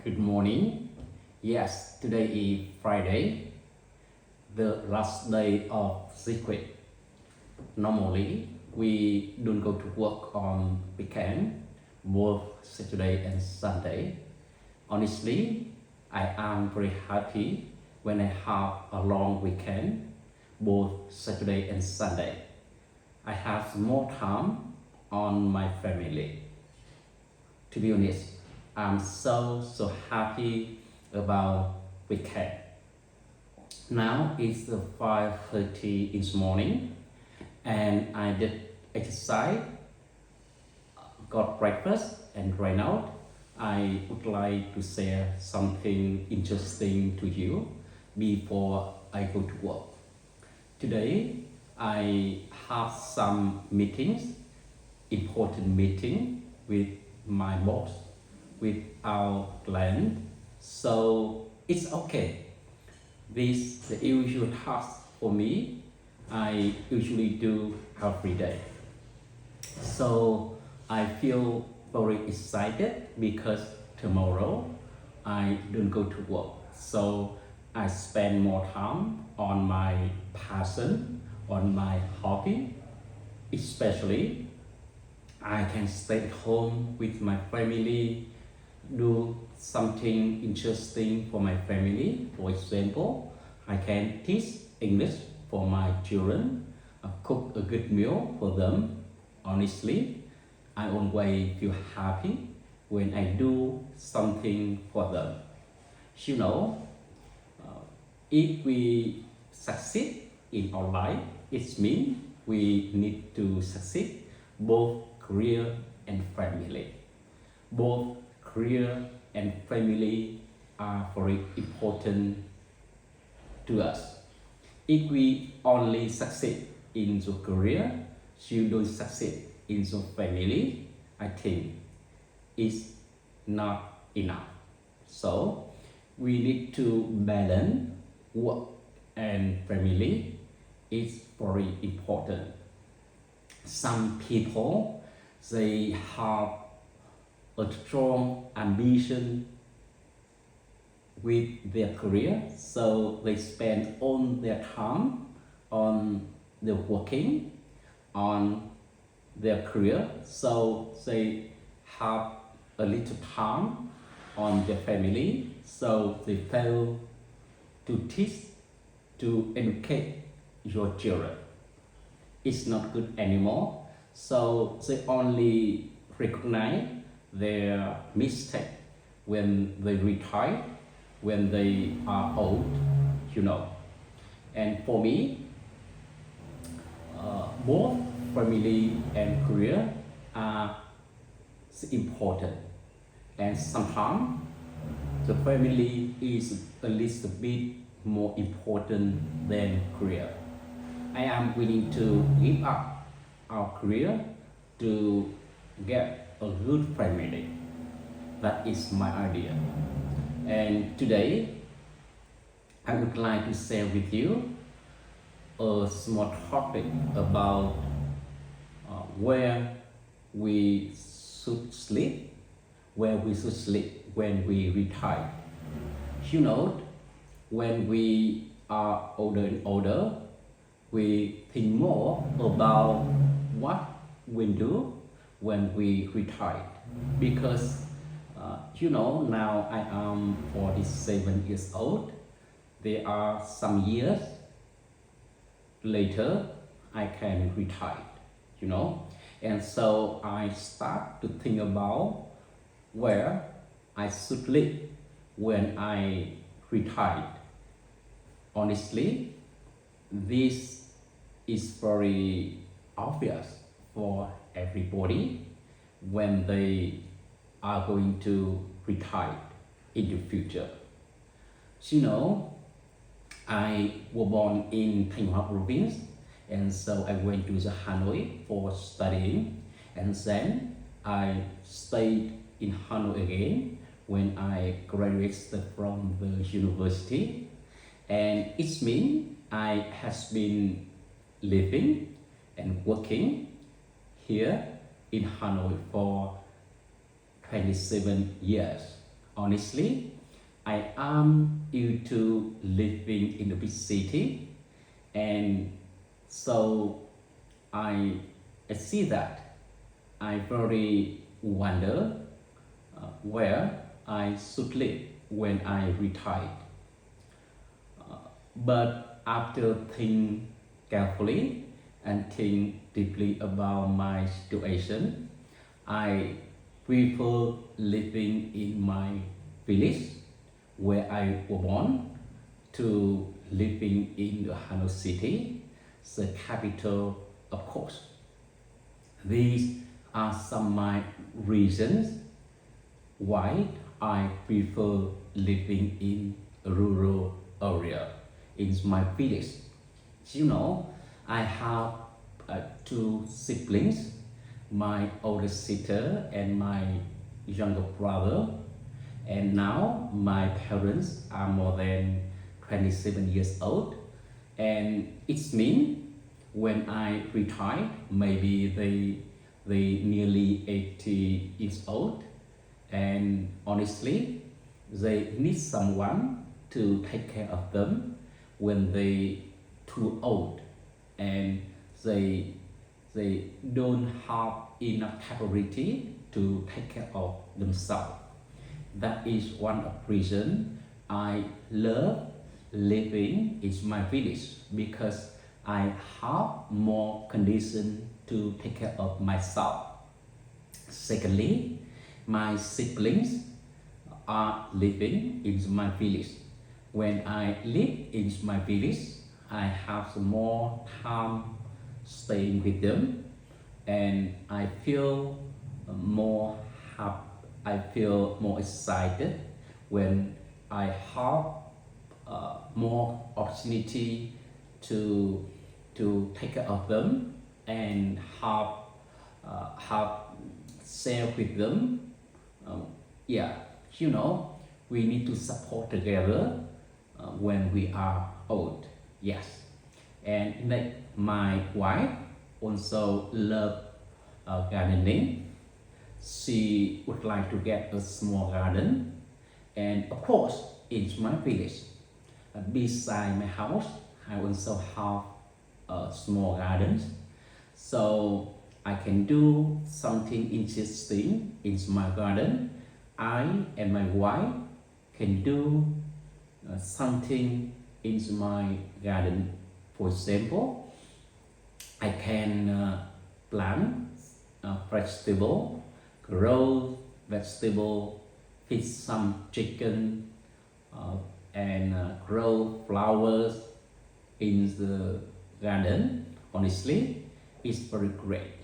Good morning. Yes, today is Friday, the last day of this week. Normally, we don't go to work on weekend, both Saturday and Sunday. Honestly, I am very happy when I have a long weekend, both Saturday and Sunday. I have more time on my family. To be honest, I'm so happy about weekend. Now it's 5:30 in the morning and I did exercise, got breakfast, and right now I would like to share something interesting to you before I go to work. Today I have some meetings, important meeting with my boss, with our client, so it's okay. This is the usual task for me. I usually do every day. So I feel very excited because tomorrow I don't go to work. So I spend more time on my passion, on my hobby, especially I can stay at home with my family, do something interesting for my family. For example, I can teach English for my children, cook a good meal for them. Honestly, I always feel happy when I do something for them. You know, if we succeed in our life, it means we need to succeed both career and family. Both career and family are very important to us. If we only succeed in your career, you don't succeed in your family, I think it's not enough. So we need to balance work and family. It's very important. Some people, they have a strong ambition with their career, so they spend all their time on their working, on their career, so they have a little time on their family, so they fail to teach, to educate your children. It's not good anymore. So they only recognize their mistake when they retire, when they are old, you know. And for me, both family and career are important. And sometimes the family is a little bit more important than career. I am willing to give up our career to get a good family. That is my idea. And today, I would like to share with you a small topic about where we should sleep, when we retire. You know, when we are older and older, we think more about what we'll do when we retire. Because now I am 47 years old. There are some years later I can retire, and so I start to think about where I should live when I retired. Honestly, this is very obvious for everybody when they are going to retire in the future. I was born in Thanh Hóa province, and so I went to the Hanoi for studying, and then I stayed in Hanoi again when I graduated from the university, and it means I has been living and working here in Hanoi for 27 years. Honestly, I am used to living in a big city, and so I, I see that I very wonder where I should live when I retire. But after think carefully and think deeply about my situation, I prefer living in my village where I was born to living in the Hanoi city, the capital, of course. These are some of my reasons why I prefer living in a rural area in my village. You know, I have two siblings, my older sister and my younger brother, and now my parents are more than 27 years old, and it's mean when I retire, maybe they nearly 80 years old, and honestly, they need someone to take care of them when they too old, and they they don't have enough capability to take care of themselves. That is one of reason I love living in my village because I have more condition to take care of myself. Secondly, my siblings are living in my village. When I live in my village, I have more time staying with them, and I feel more happy. I feel more excited when I have more opportunity to take care of them and have share with them. Um, yeah, you know, we need to support together when we are old. Yes, and like my wife also love gardening. She would like to get a small garden, and of course, in my village, beside my house, I also have a small gardens, so I can do something interesting in my garden. I and my wife can do something in my garden. For example, I can plant vegetable, grow vegetable, feed some chicken, and grow flowers in the garden. Honestly, it's very great.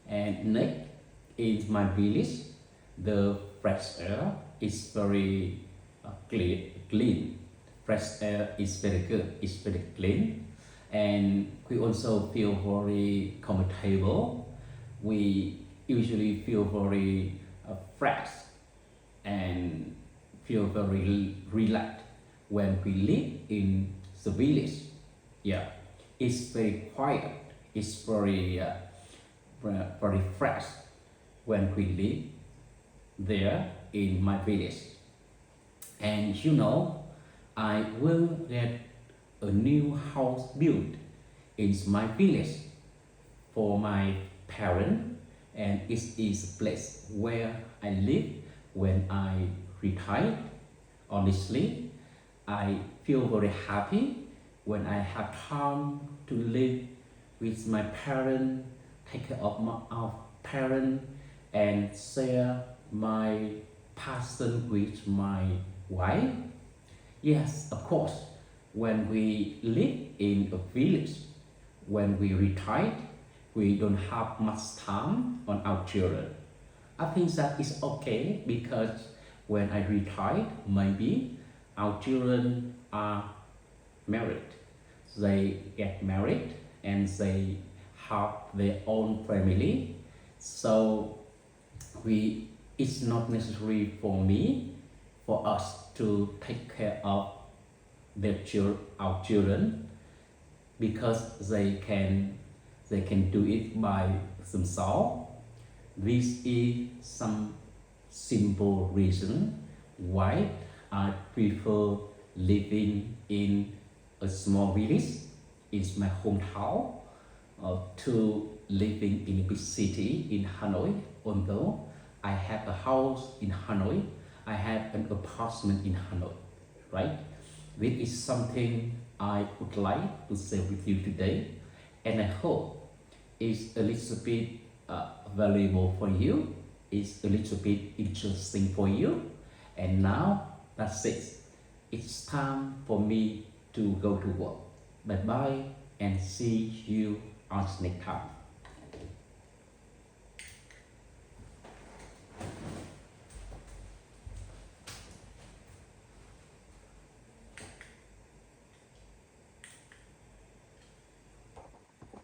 And next, in my village, the fresh air is very clean. Fresh air is very good. It's very clean, and we also feel very comfortable. We usually feel very fresh and feel very relaxed when we live in the village. Yeah, it's very quiet. It's very fresh when we live there in my village. And you know, I will get a new house built in my village for my parents, and it is a place where I live when I retire. Honestly, I feel very happy when I have time to live with my parents, take care of our parents, and share my passion with my wife. Yes, of course, when we live in a village, when we retire, we don't have much time on our children. I think that is okay because when I retire, maybe our children are married. They get married and they have their own family. So we it's not necessary for me for us to take care of our children because they can do it by themselves. This is some simple reason Why? I prefer living in a small village, it's my hometown, to living in a big city in Hanoi. Although I have a house in Hanoi, I have an apartment in Hanoi, right? This is something I would like to share with you today, and I hope it's a little bit valuable for you, it's a little bit interesting for you. And now that's it. It's time for me to go to work. Bye bye and see you on next time.